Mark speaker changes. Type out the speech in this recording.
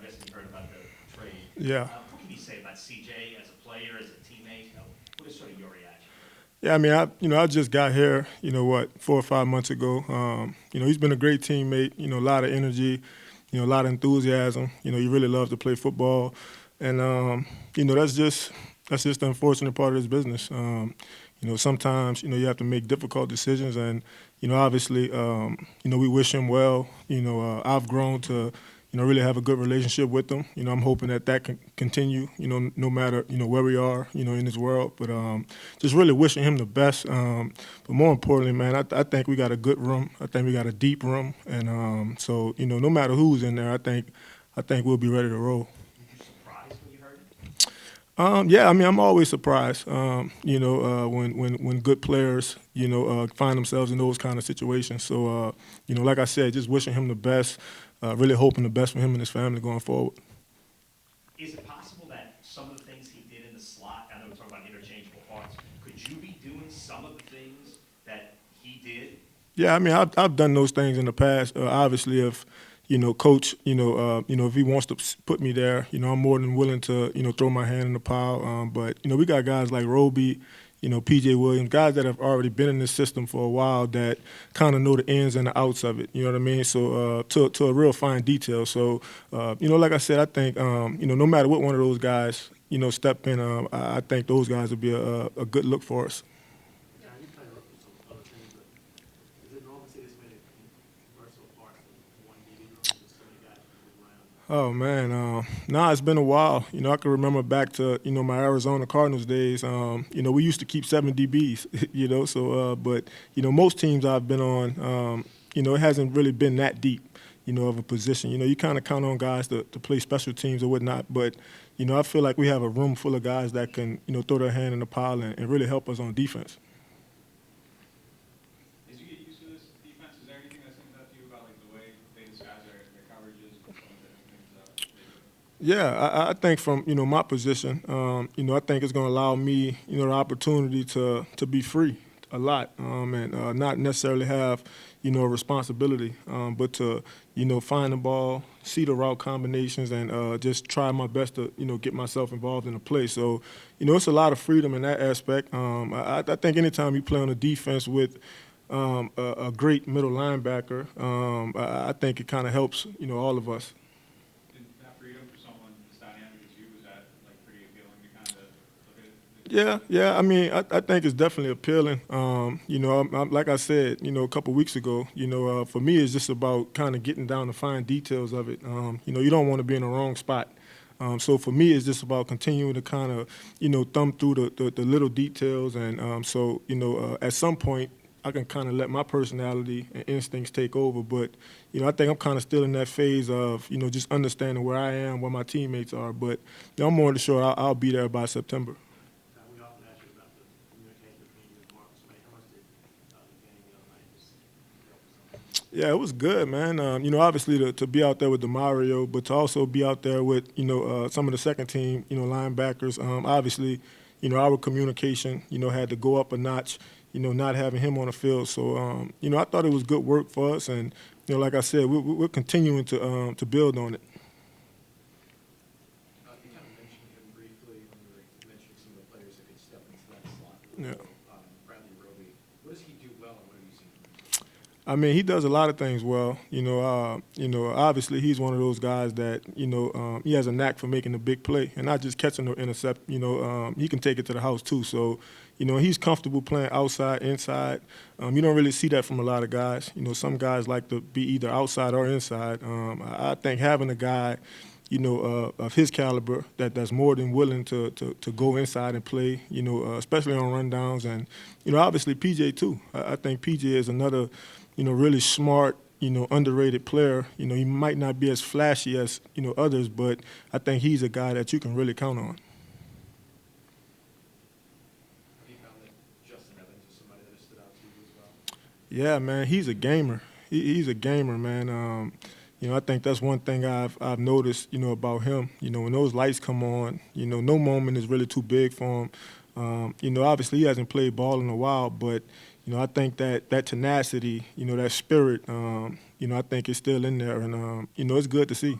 Speaker 1: guessing you heard about the trade.
Speaker 2: Yeah.
Speaker 1: What can you say about CJ as a player, as a teammate? What is sort of your reaction?
Speaker 2: Yeah, I mean, I just got here, 4 or 5 months ago. He's been a great teammate. A lot of energy, a lot of enthusiasm. He really loves to play football, and that's just the unfortunate part of this business. Sometimes you have to make difficult decisions, and obviously, we wish him well. I've grown to really have a good relationship with them. I'm hoping that can continue, no matter, where we are, in this world. But just really wishing him the best. But more importantly, man, I think we got a good room. I think we got a deep room. And so, no matter who's in there, I think we'll be ready to roll.
Speaker 1: Were you surprised when you heard it?
Speaker 2: Yeah, I mean, I'm always surprised, when good players, find themselves in those kind of situations. So, like I said, just wishing him the best, really hoping the best for him and his family going forward.
Speaker 1: Is it possible that some of the things he did in the slot, I know we're talking about interchangeable parts, could you be doing some of the things that he did?
Speaker 2: Yeah, I mean, I've done those things in the past. Obviously, if coach, if he wants to put me there, I'm more than willing to, throw my hand in the pile. But we got guys like Roby, PJ Williams, guys that have already been in this system for a while that kind of know the ins and the outs of it. You know what I mean? So to a real fine detail. So like I said, I think no matter what one of those guys step in, I think those guys would be a good look for us.
Speaker 3: Yeah, you played with some other things, but is it normal to see this many versatile parts in one DB room? Just so many guys move around.
Speaker 2: Oh man, nah, it's been a while. I can remember back to my Arizona Cardinals days. We used to keep 7 DBs. So but most teams I've been on, it hasn't really been that deep. Of a position. You kind of count on guys to play special teams or whatnot. But I feel like we have a room full of guys that can throw their hand in the pile and really help us on defense.
Speaker 4: As you get used to this defense, is there anything that stands out to you about like the way they disguise their coverages and some of the things that they do?
Speaker 2: Yeah, I think from my position, I think it's going to allow me the opportunity to be free a lot, and not necessarily have a responsibility, but to find the ball, see the route combinations, and just try my best to get myself involved in the play. So it's a lot of freedom in that aspect. I think anytime you play on a defense with a great middle linebacker, I think it kind of helps all of us.
Speaker 4: And that freedom for someone as dynamic as you, is that like pretty appealing to kind of look at it?
Speaker 2: Yeah. I mean, I think it's definitely appealing. Like I said, a couple weeks ago, for me, it's just about kind of getting down the fine details of it. You don't want to be in the wrong spot. So for me, it's just about continuing to kind of, thumb through the little details. And so, at some point, I can kind of let my personality and instincts take over. But, I think I'm kind of still in that phase of, just understanding where I am, where my teammates are. But I'm more than sure I'll be there by September.
Speaker 3: We often ask you about the communication between you and Marcus May. How much did the game the other night just help us?
Speaker 2: Yeah, it was good, man. Obviously to be out there with DeMario, but to also be out there with, some of the second team, linebackers. Obviously, our communication, had to go up a notch, not having him on the field. So, I thought it was good work for us. And, like I said, we're continuing to build on it.
Speaker 3: You kind of mentioned him briefly when you were mentioning some of the players that could step into that slot.
Speaker 2: Yeah.
Speaker 3: Bradley Roby. What does he do well, and what have you seen from him?
Speaker 2: I mean, he does a lot of things well. Obviously he's one of those guys that, he has a knack for making a big play and not just catching or intercept. He can take it to the house too. So, he's comfortable playing outside, inside. You don't really see that from a lot of guys. Some guys like to be either outside or inside. I think having a guy, of his caliber that's more than willing to go inside and play, especially on rundowns. And, obviously PJ too. I think PJ is another, really smart, underrated player. He might not be as flashy as, others, but I think he's a guy that you can really count on.
Speaker 3: Have you found that Justin Evans is somebody that has stood out to you as well?
Speaker 2: Yeah, man, he's a gamer. He's a gamer, man. I think that's one thing I've noticed, about him. When those lights come on, no moment is really too big for him. Obviously he hasn't played ball in a while, but I think that tenacity, that spirit, I think is still in there, and it's good to see.